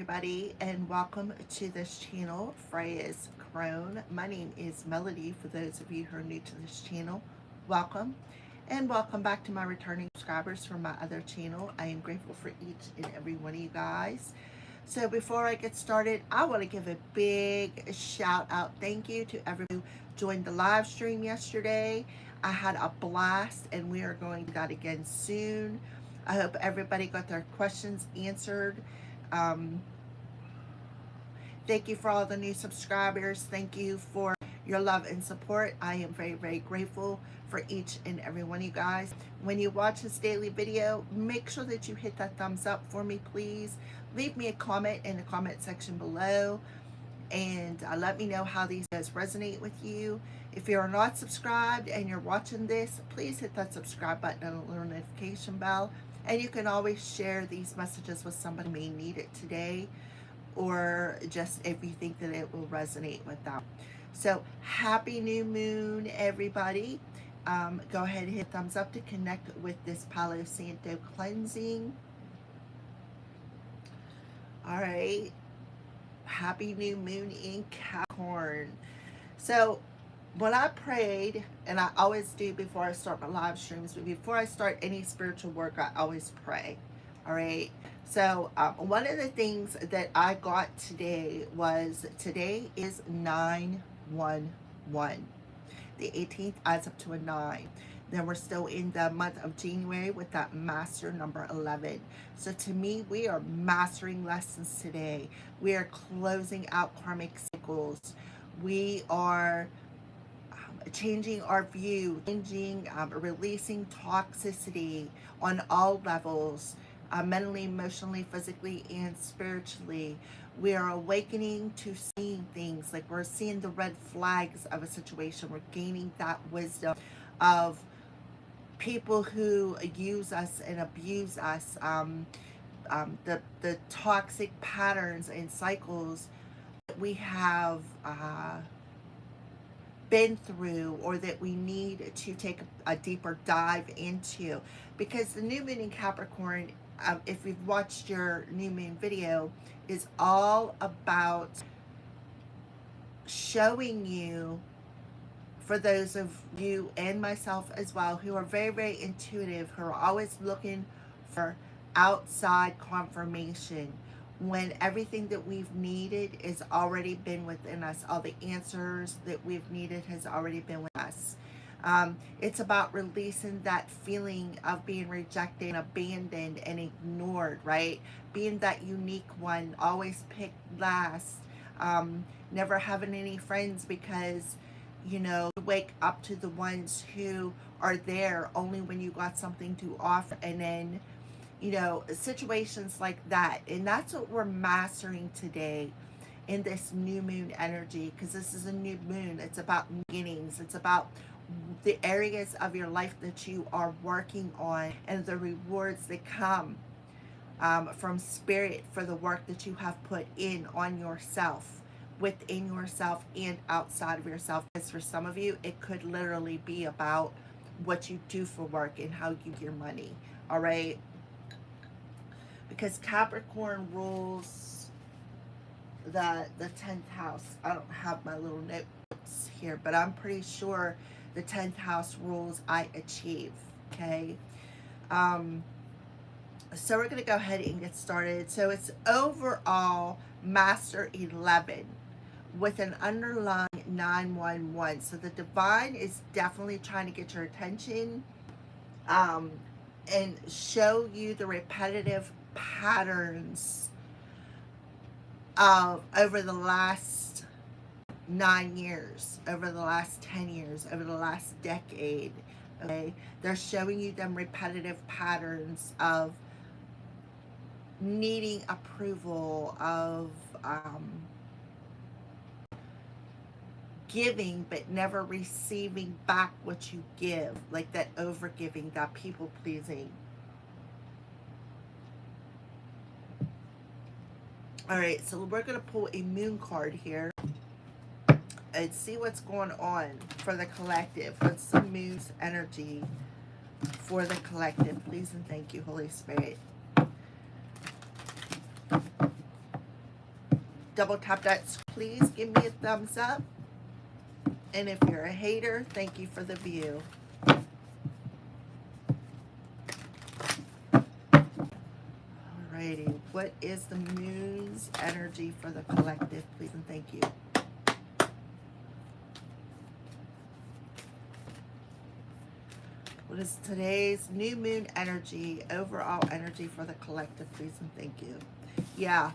everybody, and welcome to this channel, Freya's Crone. My name is Melody. For those of you who are new to this channel, welcome, and welcome back to my returning subscribers from my other channel. I am grateful for each and every one of you guys. So before I get started, I want to give a big shout out thank you to everyone who joined the live stream yesterday. I had a blast, and we are going to do that again soon. I hope everybody got their questions answered. Um, Thank you for all the new subscribers. Thank you for your love and support. I am very, very grateful for each and every one of you guys. When you watch this daily video, make sure that you hit that thumbs up for me, please. Leave me a comment in the comment section below, and let me know how these videos resonate with you. If you're not subscribed and you're watching this, please hit that subscribe button and the little notification bell. And you can always share these messages with somebody who may need it today, or just if you think that it will resonate with them. So happy new moon, everybody. Go ahead and hit thumbs up to connect with this Palo Santo cleansing. All right. Happy new moon in Capricorn. So when I prayed, and I always do before I start my live streams, but before I start any spiritual work, I always pray. All right. So one of the things that I got today was today is 9/11. The 18th adds up to a 9. Then we're still in the month of January with that master number 11. So to me, we are mastering lessons today. We are closing out karmic cycles. We are changing our view, releasing toxicity on all levels, mentally, emotionally, physically, and spiritually. We are awakening to seeing things, like we're seeing the red flags of a situation. We're gaining that wisdom of people who use us and abuse us, the toxic patterns and cycles that we have been through, or that we need to take a deeper dive into. Because the new moon in Capricorn, if you've watched your new moon video, is all about showing you, for those of you and myself as well who are very, very intuitive, who are always looking for outside confirmation, when everything that we've needed has already been within us. All the answers that we've needed has already been with us. It's about releasing that feeling of being rejected and abandoned and ignored, right? Being that unique one, always picked last, never having any friends because, you wake up to the ones who are there only when you got something to offer, and then situations like that. And that's what we're mastering today in this new moon energy, because this is a new moon. It's about beginnings. It's about the areas of your life that you are working on, and the rewards that come from spirit for the work that you have put in on yourself, within yourself and outside of yourself. Because for some of you, it could literally be about what you do for work and how you get your money. All right. Because Capricorn rules the 10th house. I don't have my little notes here, but I'm pretty sure the 10th house rules I achieve. Okay. So we're going to go ahead and get started. So it's overall Master 11 with an underlying 911. So the divine is definitely trying to get your attention, and show you the repetitive patterns of over the last 9 years, over the last 10 years, over the last decade. Okay, they're showing you them repetitive patterns of needing approval, of giving but never receiving back what you give, like that overgiving, that people pleasing. All right, so we're going to pull a moon card here and see what's going on for the collective. What's the moon's energy for the collective? Please and thank you, Holy Spirit. Double tap that. Please give me a thumbs up. And if you're a hater, thank you for the view. Alrighty, what is the moon's energy for the collective, please and thank you. What is today's new moon energy, overall energy for the collective, please and thank you. Yeah,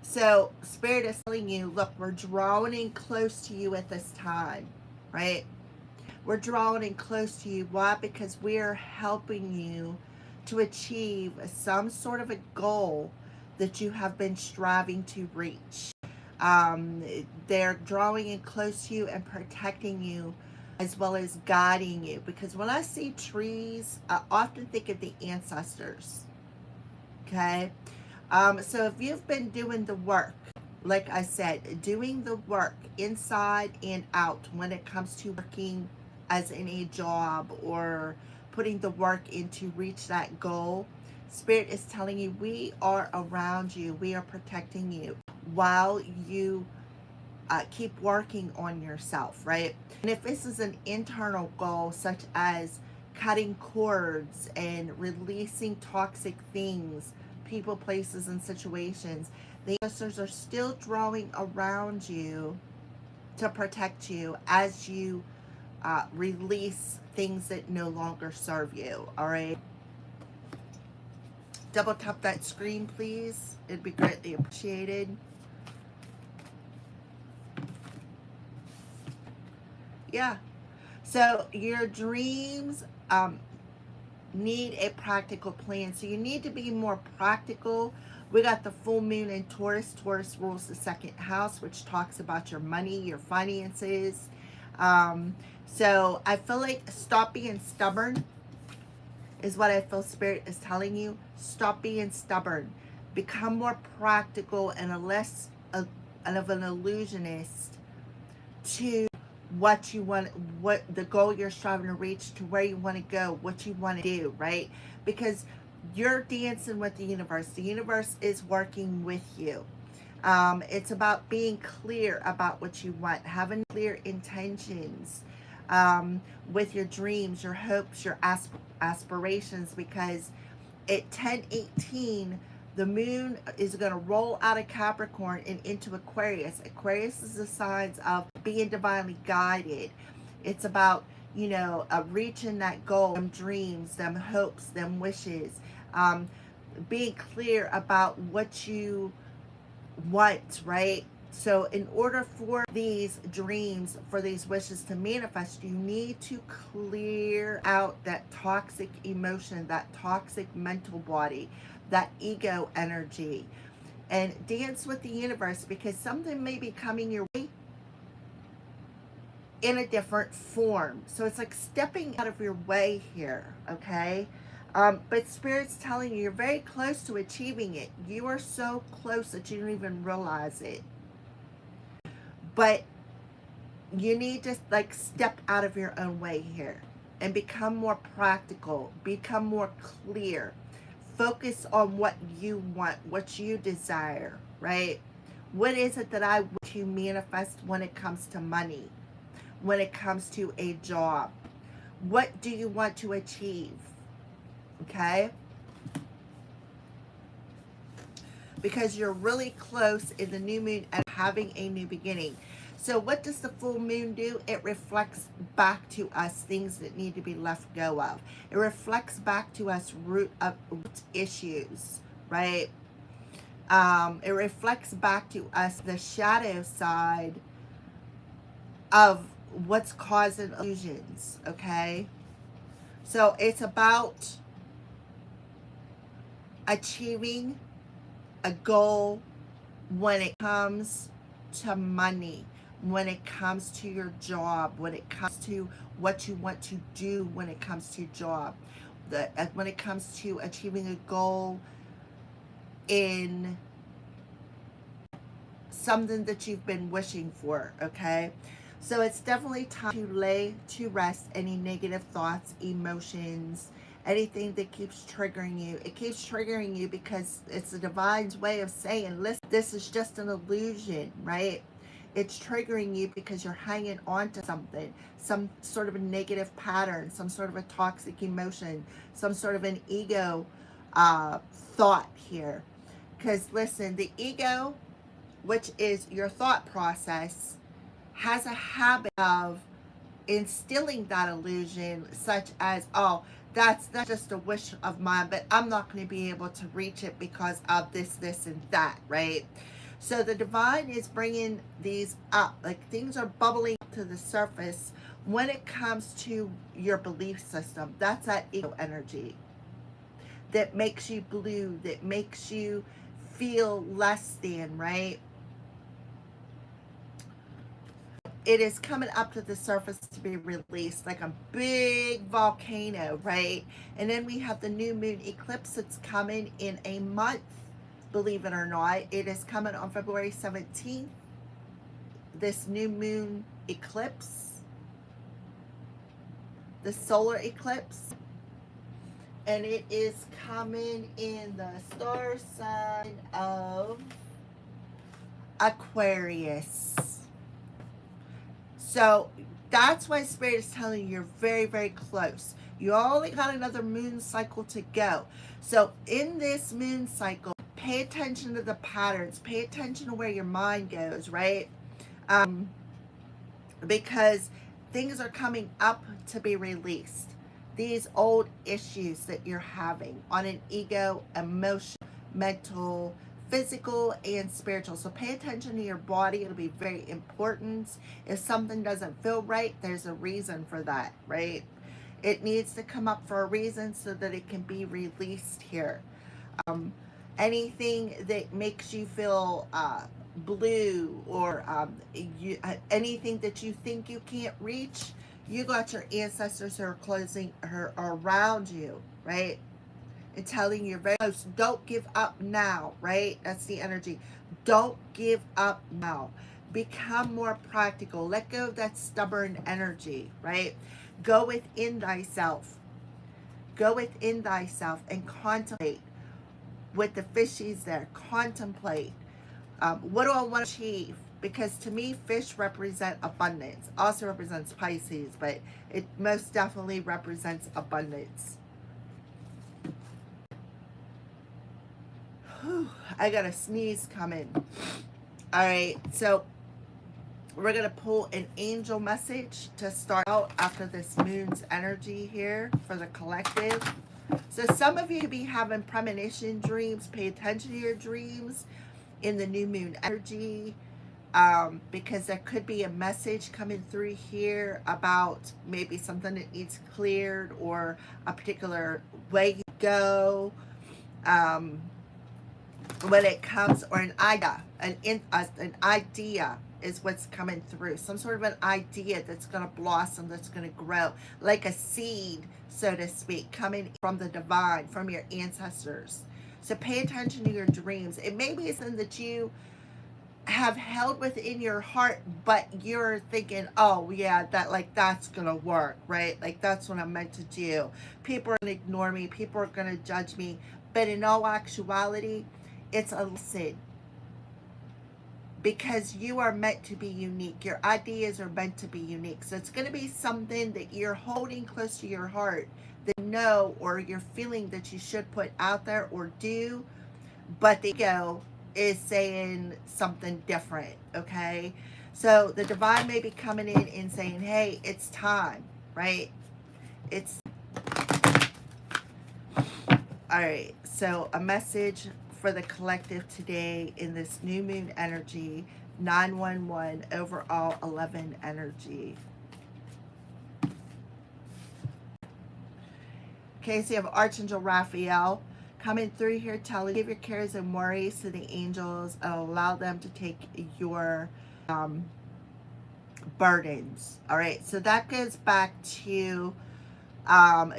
so Spirit is telling you, look, we're drawing in close to you at this time, right? We're drawing in close to you. Why? Because we're helping you to achieve some sort of a goal that you have been striving to reach. They're drawing in close to you and protecting you, as well as guiding you. Because when I see trees, I often think of the ancestors. Okay? So if you've been doing the work, like I said, doing the work inside and out when it comes to working as in a job or putting the work in to reach that goal, Spirit is telling you, we are around you. We are protecting you while you keep working on yourself, right? And if this is an internal goal, such as cutting cords and releasing toxic things, people, places, and situations, the ancestors are still drawing around you to protect you as you release things that no longer serve you. All right, double tap that screen, please. It'd be greatly appreciated. Yeah, so your dreams need a practical plan. So you need to be more practical. We got the full moon in Taurus. Taurus rules the second house, which talks about your money, your finances. So I feel like stop being stubborn is what I feel Spirit is telling you. Stop being stubborn. Become more practical and less of an illusionist to what you want, what the goal you're striving to reach, to where you want to go, what you want to do, right? Because you're dancing with the universe. The universe is working with you. It's about being clear about what you want, having clear intentions with your dreams, your hopes, your aspirations, because at 10:18, the moon is going to roll out of Capricorn and into Aquarius. Aquarius is the signs of being divinely guided. It's about, reaching that goal, them dreams, them hopes, them wishes, being clear about what you want, right? So in order for these dreams, for these wishes to manifest, you need to clear out that toxic emotion, that toxic mental body, that ego energy, and dance with the universe, because something may be coming your way in a different form. So it's like stepping out of your way here, okay? But Spirit's telling you, you're very close to achieving it. You are so close that you don't even realize it. But you need to step out of your own way here and become more practical, become more clear. Focus on what you want, what you desire, right? What is it that I want to manifest when it comes to money, when it comes to a job? What do you want to achieve? Okay? Because you're really close in the new moon and having a new beginning. So what does the full moon do? It reflects back to us things that need to be left go of. It reflects back to us root issues, right? It reflects back to us the shadow side of what's causing illusions, okay? So it's about achieving a goal when it comes to money, when it comes to your job, when it comes to what you want to do, when it comes to job, when it comes to achieving a goal in something that you've been wishing for, okay? So it's definitely time to lay to rest any negative thoughts, emotions, anything that keeps triggering you. It keeps triggering you because it's the divine's way of saying, listen, this is just an illusion, right? It's triggering you because you're hanging on to something, some sort of a negative pattern, some sort of a toxic emotion, some sort of an ego thought here. Because listen, the ego, which is your thought process, has a habit of instilling that illusion, such as, oh, that's just a wish of mine, but I'm not going to be able to reach it because of this, and that, right? So the divine is bringing these up, like things are bubbling to the surface when it comes to your belief system. That's that ego energy that makes you blue, that makes you feel less than, right? It is coming up to the surface to be released like a big volcano, right? And then we have the new moon eclipse that's coming in a month, believe it or not. It is coming on February 17th, this new moon eclipse, the solar eclipse. And it is coming in the star sign of Aquarius. So that's why Spirit is telling you you're very, very close. You only got another moon cycle to go. So in this moon cycle, pay attention to the patterns. Pay attention to where your mind goes, right? Because things are coming up to be released. These old issues that you're having on an ego, emotional, mental, physical, and spiritual. So pay attention to your body. It'll be very important. If something doesn't feel right, there's a reason for that, right? It needs to come up for a reason so that it can be released here. Anything that makes you feel blue, or anything that you think you can't reach, you got your ancestors who are closing her around you, right? And telling you very close. Don't give up now, right? That's the energy. Don't give up now. Become more practical. Let go of that stubborn energy, right? Go within thyself. Go within thyself and contemplate with the fishies there. Contemplate. What do I want to achieve? Because to me, fish represent abundance. Also represents Pisces, but it most definitely represents abundance. I got a sneeze coming. All right, so we're going to pull an angel message to start out after this moon's energy here for the collective. So some of you be having premonition dreams. Pay attention to your dreams in the new moon energy, because there could be a message coming through here about maybe something that needs cleared, or a particular way you go. When it comes, or an idea, an idea is what's coming through. Some sort of an idea that's going to blossom, that's going to grow, like a seed, so to speak, coming from the divine, from your ancestors. So pay attention to your dreams. It may be something that you have held within your heart, but you're thinking, oh yeah, that's gonna work, right? Like that's what I'm meant to do. People are gonna ignore me, people are gonna judge me. But in all actuality, it's a lesson, because you are meant to be unique. Your ideas are meant to be unique. So it's going to be something that you're holding close to your heart, that you know, or you're feeling that you should put out there or do, but the ego is saying something different, okay? So the divine may be coming in and saying, hey, it's time, right? It's all right. So a message for the collective today in this new moon energy, 911 overall 11 energy. Okay, so you have Archangel Raphael coming through here, telling you, give your cares and worries to the angels and allow them to take your burdens. All right, so that goes back to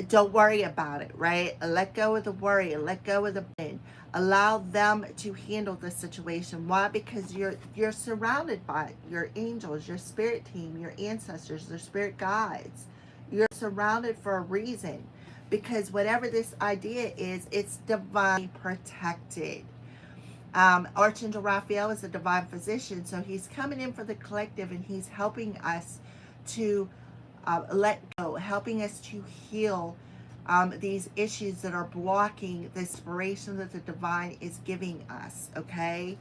don't worry about it, right? Let go of the worry, let go of the pain. Allow them to handle the situation. Why? Because you're surrounded by your angels, your spirit team, your ancestors, their spirit guides. You're surrounded for a reason. because whatever this idea is, it's divinely protected. Archangel Raphael is a divine physician, so he's coming in for the collective, and he's helping us to let go, helping us to heal these issues that are blocking the inspiration that the divine is giving us, okay?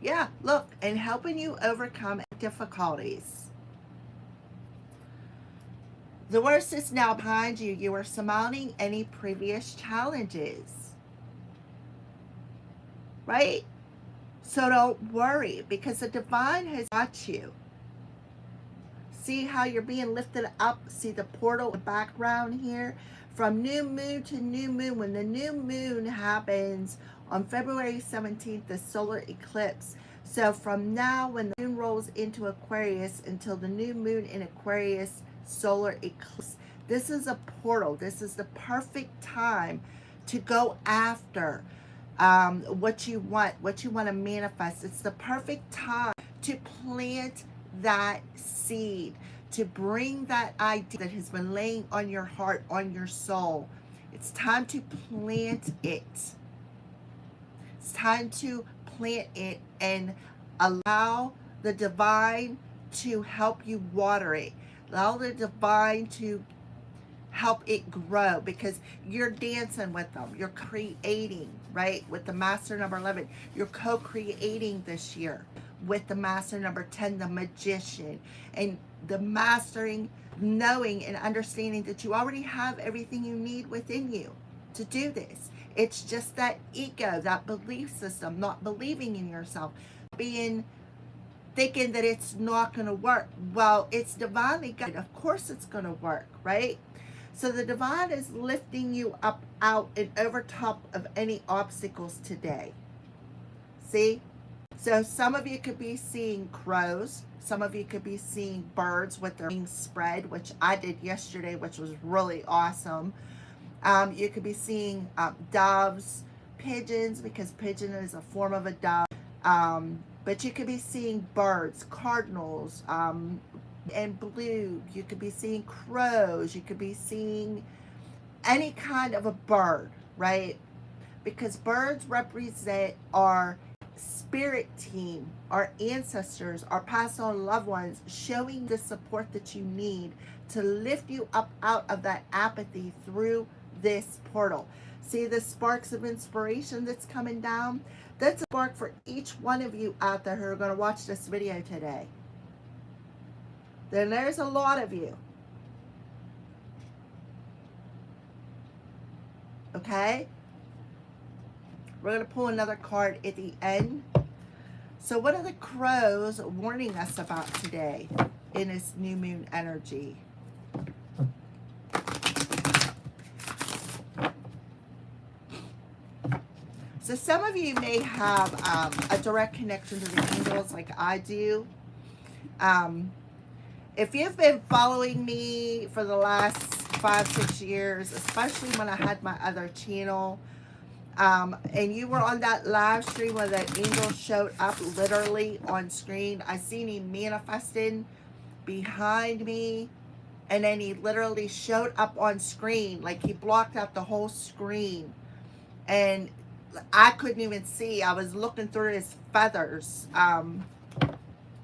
Yeah, look, and helping you overcome difficulties. The worst is now behind you. You are surmounting any previous challenges, right? So don't worry, because the divine has got you. See how you're being lifted up? See the portal in the background here? From new moon to new moon. When the new moon happens on February 17th, the solar eclipse. So from now, when the moon rolls into Aquarius until the new moon in Aquarius solar eclipse, this is a portal. This is the perfect time to go after what you want to manifest. It's the perfect time to plant that seed, to bring that idea that has been laying on your heart, on your soul. It's time to plant it. It's time to plant it and allow the divine to help you water it. Allow the divine to help it grow, because you're dancing with them. You're creating, right? With the master number 11, you're co-creating this year with the master number 10, the magician, and the mastering, knowing and understanding that you already have everything you need within you to do this. It's just that ego, that belief system, not believing in yourself, thinking that it's not going to work. Well, it's divinely guided. Of course it's going to work, right? So the divine is lifting you up, out, and over top of any obstacles today. See? So some of you could be seeing crows. Some of you could be seeing birds with their wings spread, which I did yesterday, which was really awesome. You could be seeing doves, pigeons, because pigeon is a form of a dove. But you could be seeing birds, cardinals, and blue. You could be seeing crows. You could be seeing any kind of a bird, right? Because birds represent our spirit team, our ancestors, our past on loved ones, showing the support that you need to lift you up out of that apathy through this portal. See the sparks of inspiration that's coming down? That's a spark for each one of you out there who are going to watch this video today. Then there's a lot of you. Okay? We're going to pull another card at the end. So what are the crows warning us about today in this new moon energy? So some of you may have a direct connection to the angels like I do. If you've been following me for the last 5-6 years, especially when I had my other channel, and you were on that live stream where that angel showed up literally on screen, I seen him manifesting behind me, and then he literally showed up on screen, like he blocked out the whole screen, and I couldn't even see. I was looking through his feathers.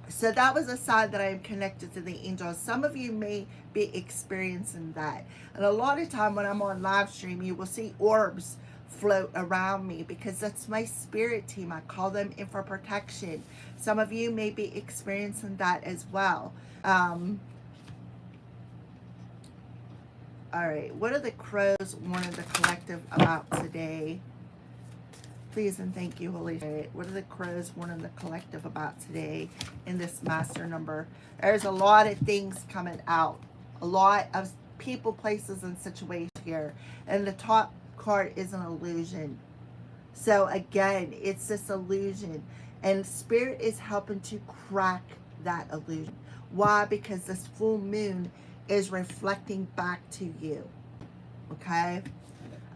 So that was a sign that I am connected to the angels. Some of you may be experiencing that. And a lot of time when I'm on live stream, you will see orbs float around me, because that's my spirit team. I call them in for protection. Some of you may be experiencing that as well. All right, what are the crows warning the collective about today? Please and thank you, Holy Spirit. What are the crows warning the collective about today in this master number? There's a lot of things coming out. A lot of people, places, and situations here. And the top card is an illusion. So again, it's this illusion. And Spirit is helping to crack that illusion. Why? Because this full moon is reflecting back to you. Okay?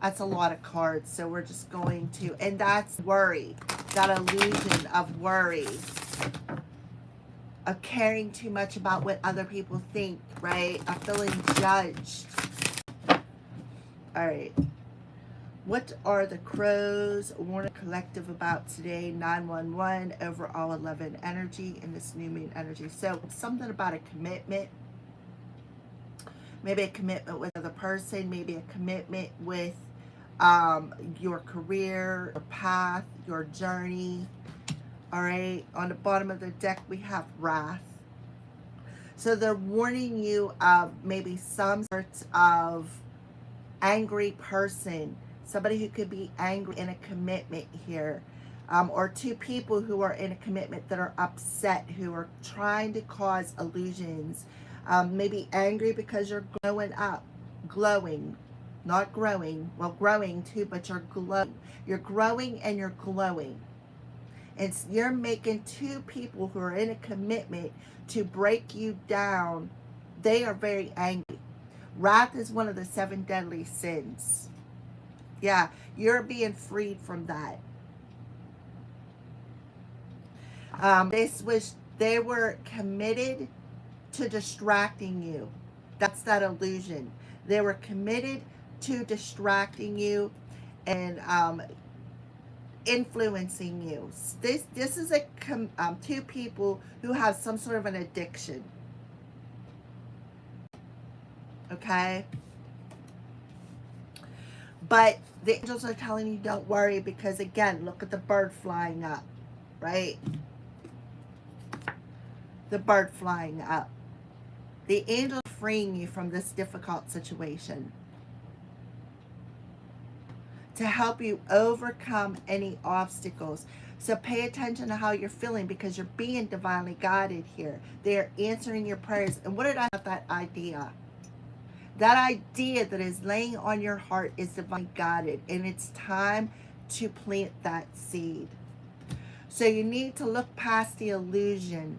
That's a lot of cards, so we're just going to, and that's worry, that illusion of worry. of caring too much about what other people think, right? Of feeling judged. All right. What are the crows warning collective about today? 911 overall 11 energy in this new moon energy. So something about a commitment. Maybe a commitment with another person. Maybe a commitment with your career, your path, your journey. All right. On the bottom of the deck, we have wrath. So they're warning you of maybe some sort of angry person, somebody who could be angry in a commitment here, or two people who are in a commitment that are upset, who are trying to cause illusions, maybe angry because you're glowing, not growing, well, growing too, but you're growing and you're glowing. You're making two people who are in a commitment to break you down. They are very angry. Wrath is one of the 7 deadly sins. Yeah, you're being freed from that. They were committed to distracting you. That's that illusion. They were committed to distracting you and influencing you. This is two people who have some sort of an addiction. Okay? But the angels are telling you don't worry because, again, look at the bird flying up, right? The bird flying up. The angels are freeing you from this difficult situation to help you overcome any obstacles. So pay attention to how you're feeling because you're being divinely guided here. They're answering your prayers. And what did I have that idea? That idea that is laying on your heart is divinely guided, and it's time to plant that seed. So you need to look past the illusion.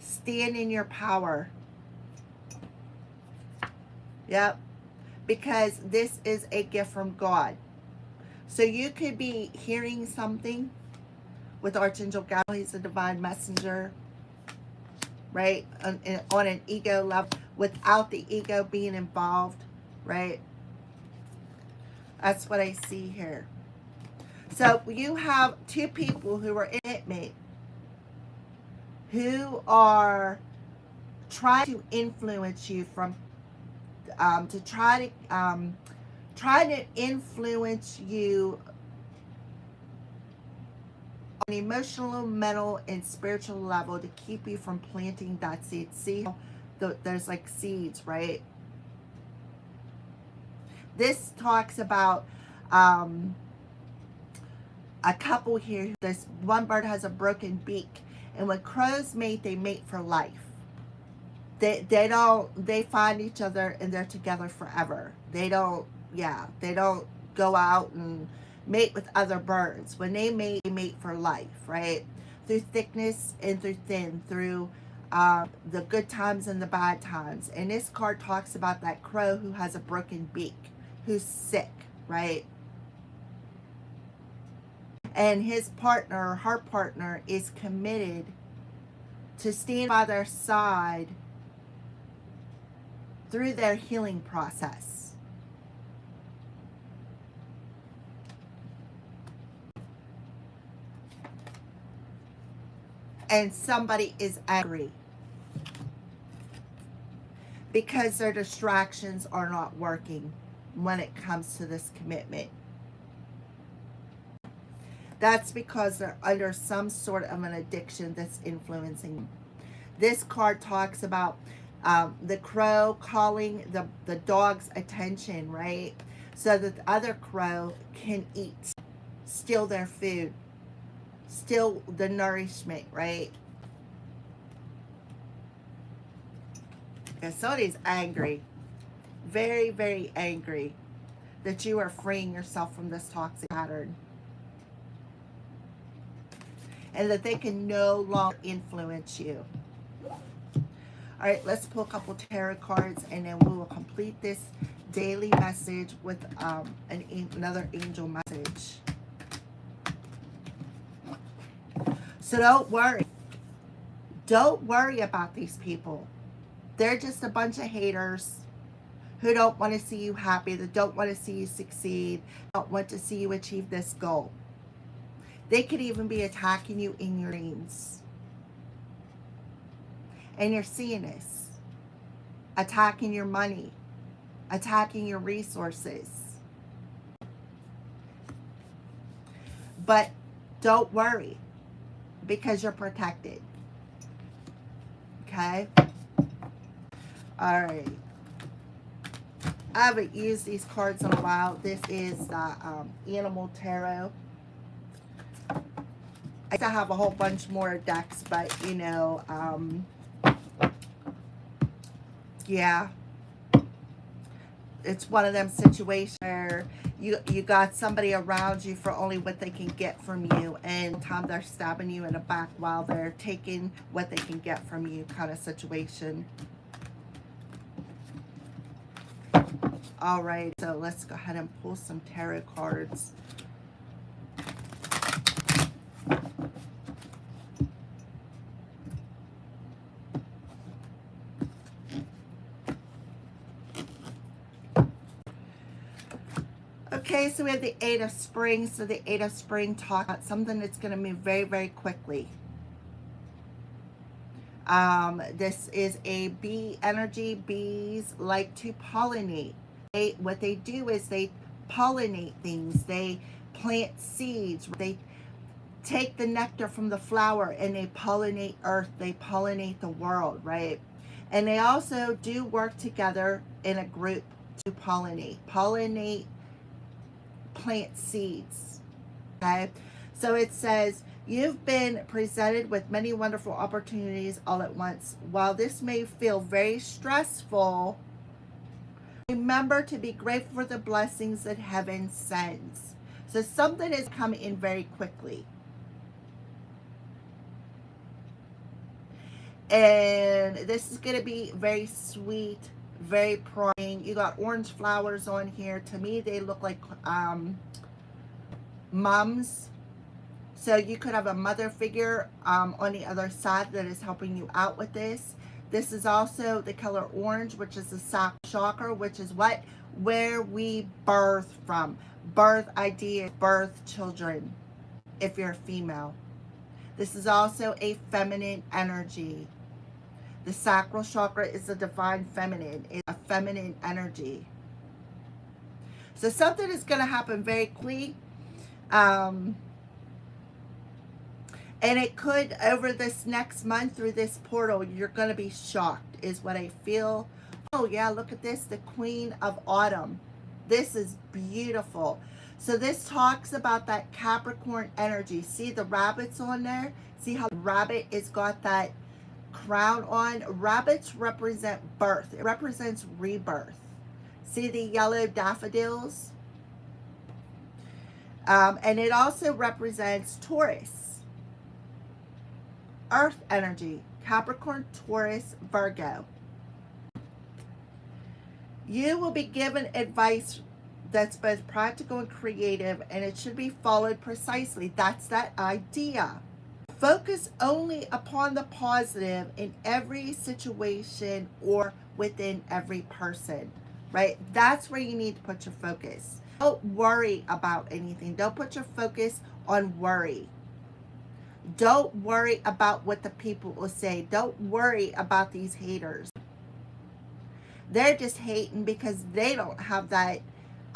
Stand in your power. Yep. Because this is a gift from God. So you could be hearing something with Archangel Gabriel. He's a divine messenger. Right? On an ego level, without the ego being involved, right? That's what I see here. So you have two people who are in commitment who are trying to influence you from, to try to influence you on an emotional, mental, and spiritual level to keep you from planting that seed. See how there's like seeds, right? This talks about a couple here. This one bird has a broken beak, and when crows mate, they mate for life. They find each other and they're together forever. They don't go out and mate with other birds. When they mate for life, right? Through thickness and through thin, through the good times and the bad times. And this card talks about that crow who has a broken beak, who's sick, right? And his partner or her partner is committed to stand by their side through their healing process. And somebody is angry because their distractions are not working when it comes to this commitment. That's because they're under some sort of an addiction that's influencing them. This card talks about the crow calling the dog's attention, right? So that the other crow can eat, steal their food, steal the nourishment, right? And somebody's angry, very, very angry that you are freeing yourself from this toxic pattern. And that they can no longer influence you. All right, let's pull a couple tarot cards and then we will complete this daily message with another angel message. So don't worry. Don't worry about these people. They're just a bunch of haters who don't want to see you happy, that don't want to see you succeed, don't want to see you achieve this goal. They could even be attacking you in your dreams. And you're seeing this. Attacking your money, attacking your resources. But don't worry, because you're protected. Okay? All right. I haven't used these cards in a while. This is the Animal Tarot. I still have a whole bunch more decks, but you know, yeah, it's one of them situations where you got somebody around you for only what they can get from you, and sometimes they're stabbing you in the back while they're taking what they can get from you, kind of situation. All right, so let's go ahead and pull some tarot cards. Okay, so we have the Eight of Spring. So the Eight of Spring talks about something that's going to move very, very quickly. This is a bee energy. Bees like to pollinate. What they do is they pollinate things. They plant seeds. They take the nectar from the flower and they pollinate earth. They pollinate the world, right? And they also do work together in a group to pollinate. Pollinate plant seeds. Okay, so it says, you've been presented with many wonderful opportunities all at once. While this may feel very stressful, remember to be grateful for the blessings that heaven sends. So something is coming in very quickly. And this is going to be very sweet, very prying. You got orange flowers on here. To me, they look like mums. So you could have a mother figure on the other side that is helping you out with this. This is also the color orange, which is the sacral chakra, which is what? Where we birth from. Birth ideas, birth children, if you're a female. This is also a feminine energy. The sacral chakra is the divine feminine. It's a feminine energy. So something is going to happen very quickly. And it could, over this next month through this portal, you're going to be shocked, is what I feel. Oh, yeah, look at this. The Queen of Autumn. This is beautiful. So this talks about that Capricorn energy. See the rabbits on there? See how the rabbit has got that crown on? Rabbits represent birth. It represents rebirth. See the yellow daffodils? And it also represents Taurus. Earth energy. Capricorn, Taurus, Virgo. You will be given advice that's both practical and creative, and it should be followed precisely. That's that idea. Focus only upon the positive in every situation or within every person, right? That's where you need to put your focus. Don't worry about anything. Don't put your focus on worry. Don't worry about what the people will say. Don't worry about these haters. They're just hating because they don't have that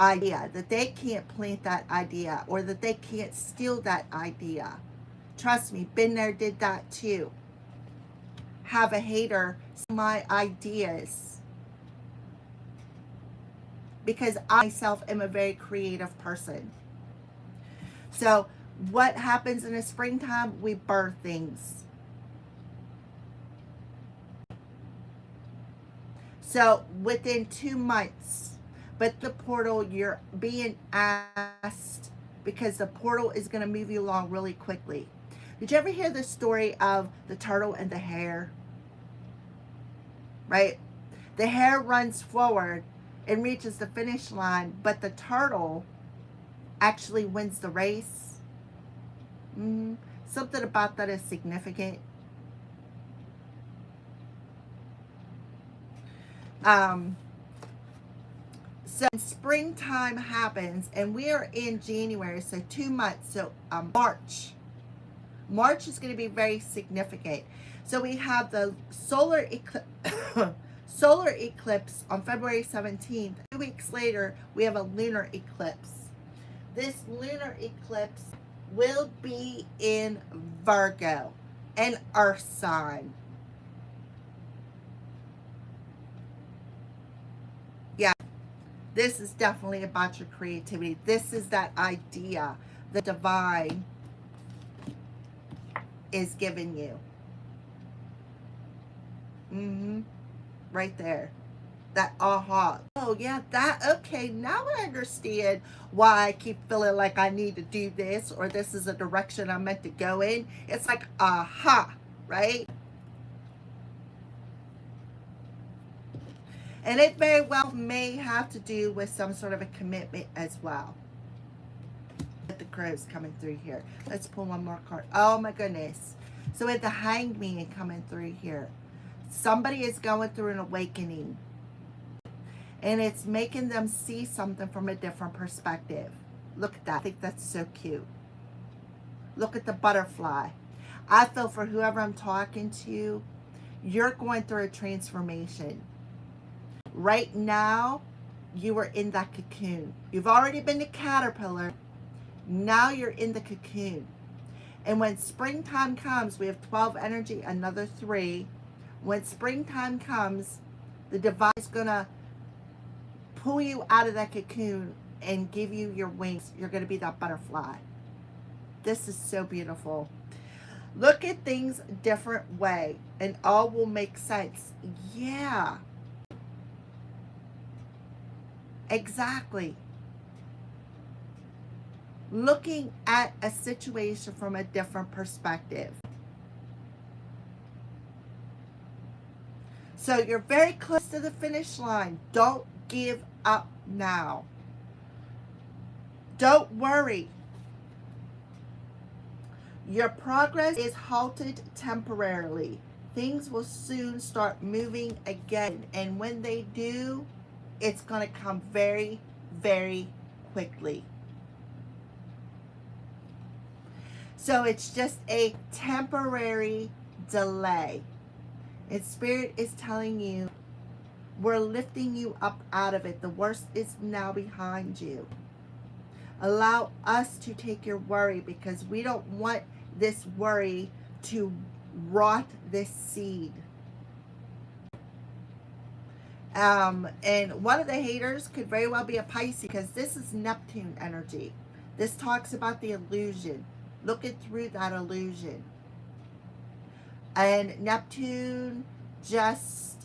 idea, that they can't plant that idea, or that they can't steal that idea. Trust me, been there, did that too. Have a hater steal my ideas. Because I myself am a very creative person. So what happens in the springtime? We birth things. So within 2 months, but the portal, you're being asked, because the portal is going to move you along really quickly. Did you ever hear the story of the turtle and the hare? Right? The hare runs forward and reaches the finish line, but the turtle actually wins the race. Something about that is significant. So springtime happens, and we are in January, so 2 months. So March is going to be very significant. So we have the solar eclipse, solar eclipse on February 17th. 2 weeks later, we have a lunar eclipse. This lunar eclipse will be in Virgo, an earth sign. Yeah, this is definitely about your creativity. This is that idea the divine is giving you. Right there. That aha. Oh yeah, that, okay, now I understand why I keep feeling like I need to do this, or this is a direction I'm meant to go in. It's like aha, right? And it very well may have to do with some sort of a commitment as well. The crows coming through here. Let's pull one more card. Oh my goodness. So with the Hanged Man coming through here, somebody is going through an awakening, and it's making them see something from a different perspective. Look at that. I think that's so cute. Look at the butterfly. I feel for whoever I'm talking to, you're going through a transformation. Right now, you are in that cocoon. You've already been the caterpillar. Now you're in the cocoon. And when springtime comes, we have 12 energy, another 3. When springtime comes, the divine is going to pull you out of that cocoon and give you your wings. You're going to be that butterfly. This is so beautiful. Look at things a different way, and all will make sense. Yeah. Exactly. Looking at a situation from a different perspective. So you're very close to the finish line. Don't give up now. Don't worry. Your progress is halted temporarily. Things will soon start moving again. And when they do, it's going to come very, very quickly. So it's just a temporary delay. And Spirit is telling you, we're lifting you up out of it. The worst is now behind you. Allow us to take your worry, because we don't want this worry to rot this seed. And one of the haters could very well be a Pisces, because this is Neptune energy. This talks about the illusion. Looking through that illusion. And Neptune just,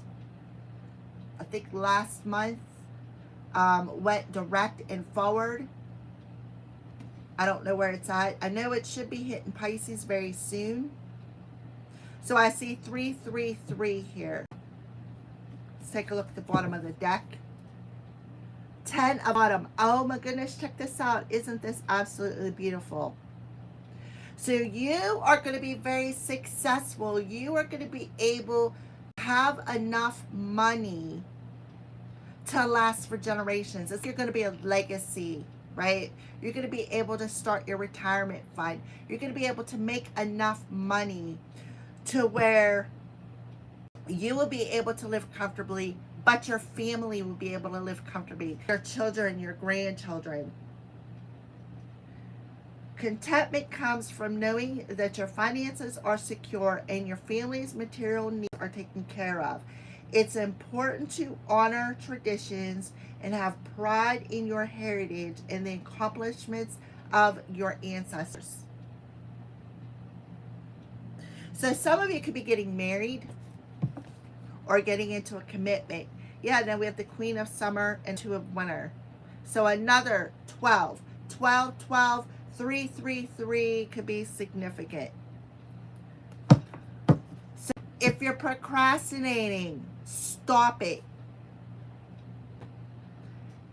I think last month, went direct and forward. I don't know where it's at. I know it should be hitting Pisces very soon. So I see 333 here. Let's take a look at the bottom of the deck. 10 of bottom. Oh my goodness, check this out. Isn't this absolutely beautiful? So you are going to be very successful. You are going to be able to have enough money to last for generations. You're going to be a legacy, right? You're going to be able to start your retirement fund. You're going to be able to make enough money to where you will be able to live comfortably, but your family will be able to live comfortably. Your children, your grandchildren. Contentment comes from knowing that your finances are secure and your family's material needs are taken care of. It's important to honor traditions and have pride in your heritage and the accomplishments of your ancestors. So some of you could be getting married or getting into a commitment. Yeah, then we have the Queen of Summer and Two of Winter. So another 12, 12, 12, 333 could be significant. So if you're procrastinating, stop it.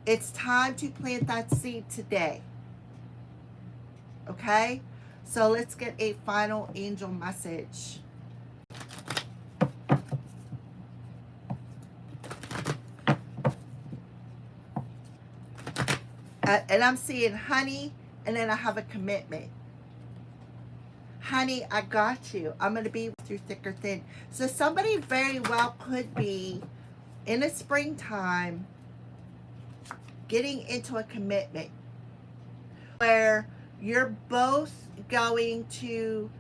It's time to plant that seed today. Okay? So let's get a final angel message. And I'm seeing honey, and then I have a commitment. Honey, I got you. I'm going to be through thick or thin. So somebody very well could be in the springtime getting into a commitment where you're both going to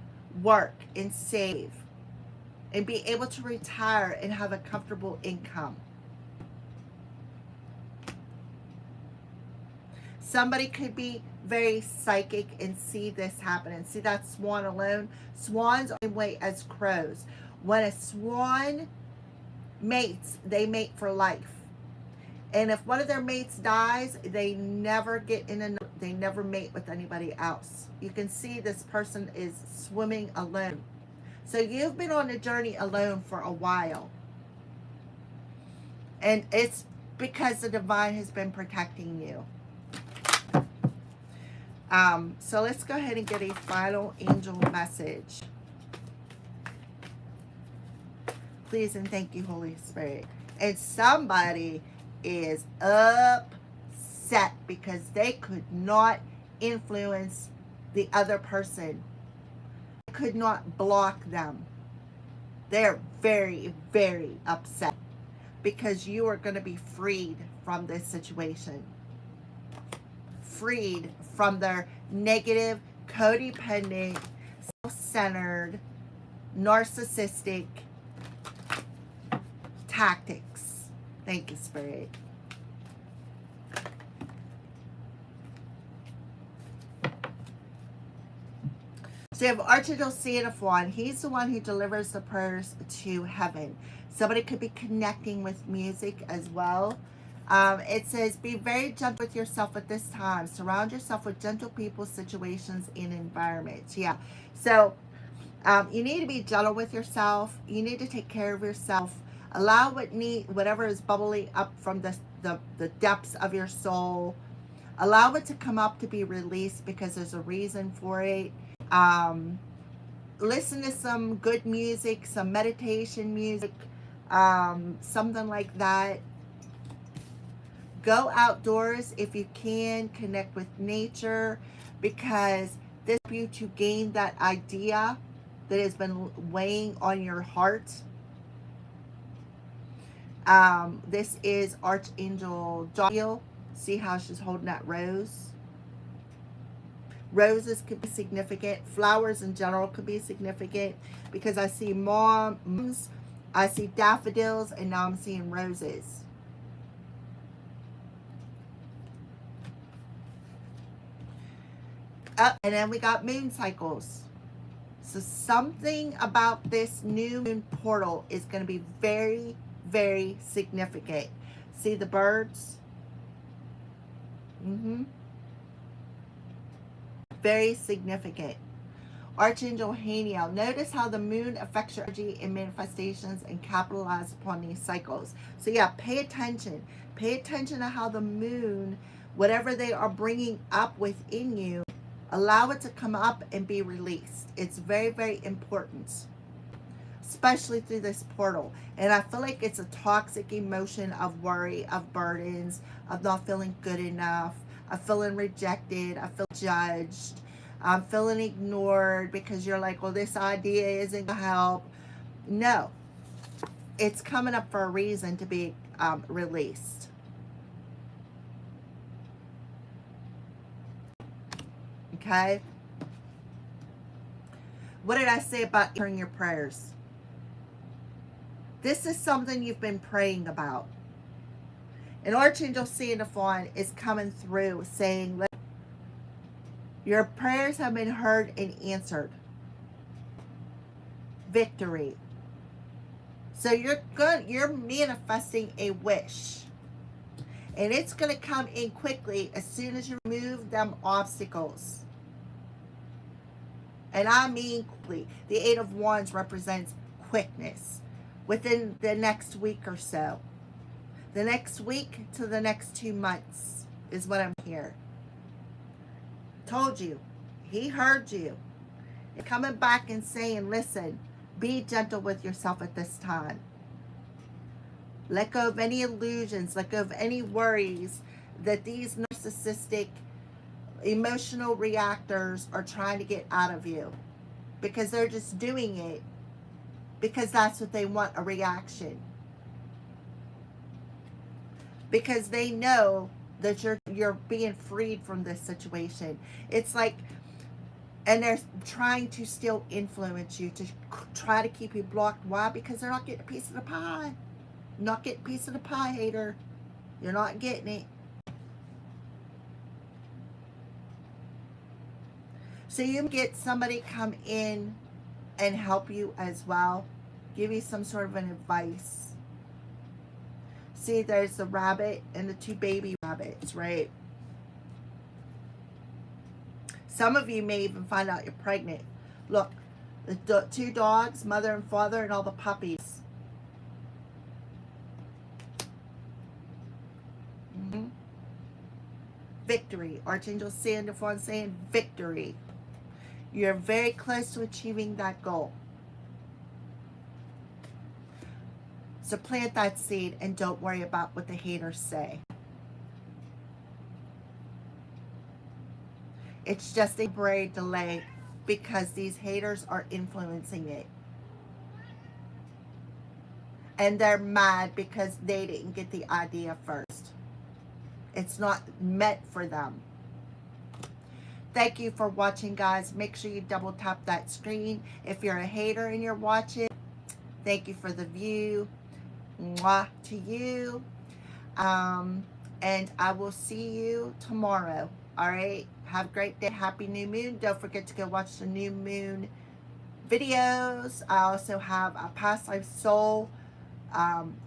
work and save and be able to retire and have a comfortable income. Somebody could be very psychic and see this happening. See that swan alone? Swans are the same way as crows. When a swan mates, they mate for life. And if one of their mates dies, they never they never mate with anybody else. You can see this person is swimming alone. So you've been on a journey alone for a while. And it's because the divine has been protecting you. So let's go ahead and get a final angel message. Please and thank you, Holy Spirit. And somebody is upset because they could not influence the other person. They could not block them. They're very, very upset because you are going to be freed from this situation. Freed from their negative, codependent, self-centered, narcissistic tactics. Thank you, Spirit. So you have Archangel Sandalphon. He's the one who delivers the prayers to heaven. Somebody could be connecting with music as well. It says, be very gentle with yourself at this time. Surround yourself with gentle people, situations, and environments. Yeah. So you need to be gentle with yourself. You need to take care of yourself. Allow whatever is bubbling up from the depths of your soul. Allow it to come up to be released because there's a reason for it. Listen to some good music, some meditation music, something like that. Go outdoors if you can. Connect with nature because this helps you to gain that idea that has been weighing on your heart. This is Archangel Jophiel. See how she's holding that rose? Roses could be significant. Flowers in general could be significant because I see moms, I see daffodils, and now I'm seeing roses. And then we got moon cycles. So something about this new moon portal is going to be very, very significant. See the birds? Very significant. Archangel Haniel. Notice how the moon affects your energy and manifestations and capitalize upon these cycles. So yeah, pay attention. Pay attention to how the moon, whatever they are bringing up within you, allow it to come up and be released. It's very, very important, especially through this portal. And I feel like it's a toxic emotion of worry, of burdens, of not feeling good enough, of feeling rejected, I feel judged, I'm feeling ignored because you're like, well, this idea isn't going to help. No, it's coming up for a reason to be released. Okay? What did I say about answering your prayers? This is something you've been praying about. And Archangel Sandalphon is coming through saying, your prayers have been heard and answered. Victory. So you're manifesting a wish. And it's going to come in quickly as soon as you remove them obstacles. And I mean quickly. The Eight of Wands represents quickness. Within the next week or so. The next week to the next 2 months is what I'm here. Told you. He heard you. Coming back and saying, listen, be gentle with yourself at this time. Let go of any illusions, let go of any worries that these narcissistic emotional reactors are trying to get out of you, because they're just doing it because that's what they want, a reaction. Because they know that you're being freed from this situation. It's like, and they're trying to still influence you, to try to keep you blocked. Why? Because they're not getting a piece of the pie. Not getting a piece of the pie, hater. You're not getting it. So you get somebody come in and help you as well. Give you some sort of an advice. See, there's the rabbit and the two baby rabbits, right? Some of you may even find out you're pregnant. Look, the two dogs, mother and father, and all the puppies. Victory. Archangel Sandalphon saying victory. You're very close to achieving that goal. So plant that seed and don't worry about what the haters say. It's just a temporary delay because these haters are influencing it. And they're mad because they didn't get the idea first. It's not meant for them. Thank you for watching, guys. Make sure you double tap that screen. If you're a hater and you're watching, thank you for the view. Mwah to you. And I will see you tomorrow. All right. Have a great day. Happy new moon. Don't forget to go watch the new moon videos. I also have a past life soul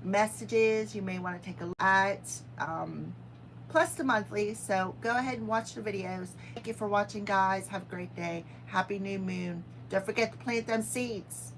messages you may want to take a look at. Plus the monthly. So go ahead and watch the videos. Thank you for watching, guys. Have a great day. Happy new moon. Don't forget to plant them seeds.